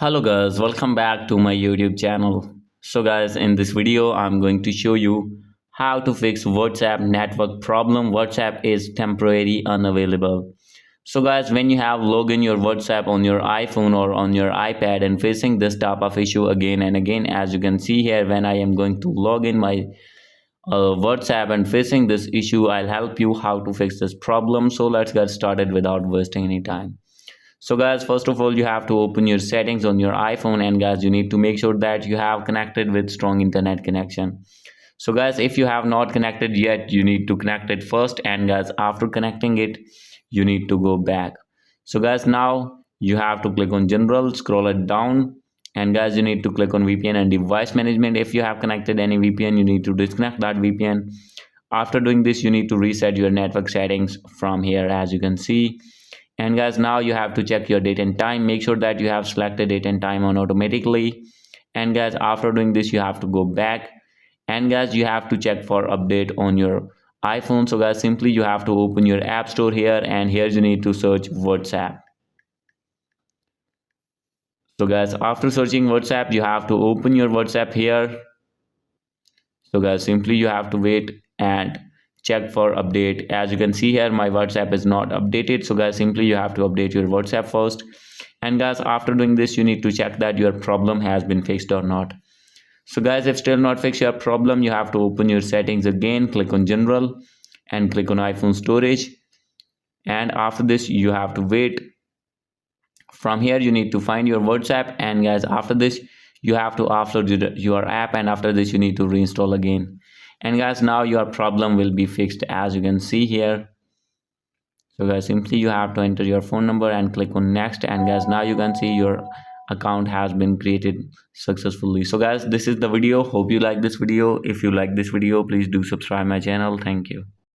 Hello guys, welcome back to my YouTube channel. So guys, in this video I'm going to show you how to fix WhatsApp network problem. WhatsApp is temporarily unavailable. So guys, when you have login your WhatsApp on your iPhone or on your iPad and facing this type of issue again and again, as you can see here, when I am going to log in my WhatsApp and facing this issue, I'll help you how to fix this problem. So let's get started without wasting any time. So guys, first of all, you have to open your settings on your iPhone, and guys, you need to make sure that you have connected with strong internet connection. So guys, if you have not connected yet, you need to connect it first, and guys, after connecting it, you need to go back. So guys, now you have to click on general, scroll it down, and guys, you need to click on VPN and device management. If you have connected any VPN, you need to disconnect that VPN. After doing this, you need to reset your network settings from here, as you can see. And guys, now you have to check your date and time. Make sure that you have selected date and time on automatically. And guys, after doing this, you have to go back. And guys, you have to check for update on your iPhone. So guys, simply you have to open your app store here, and here you need to search WhatsApp. So guys, after searching WhatsApp, you have to open your WhatsApp here. So guys, simply you have to wait and check for update. As you can see here, my WhatsApp is not updated. So guys, simply you have to update your WhatsApp first. And guys, after doing this, you need to check that your problem has been fixed or not. So guys, if still not fixed your problem, you have to open your settings again, click on general and click on iPhone storage. And after this, you have to wait. From here, you need to find your WhatsApp, and guys, after this, you have to offload your app, and after this, you need to reinstall again. And guys, now your problem will be fixed, as you can see here. So guys, simply you have to enter your phone number and click on next, and guys, now you can see your account has been created successfully. So guys, this is the video. Hope you like this video. If you like this video, please do subscribe my channel. Thank you.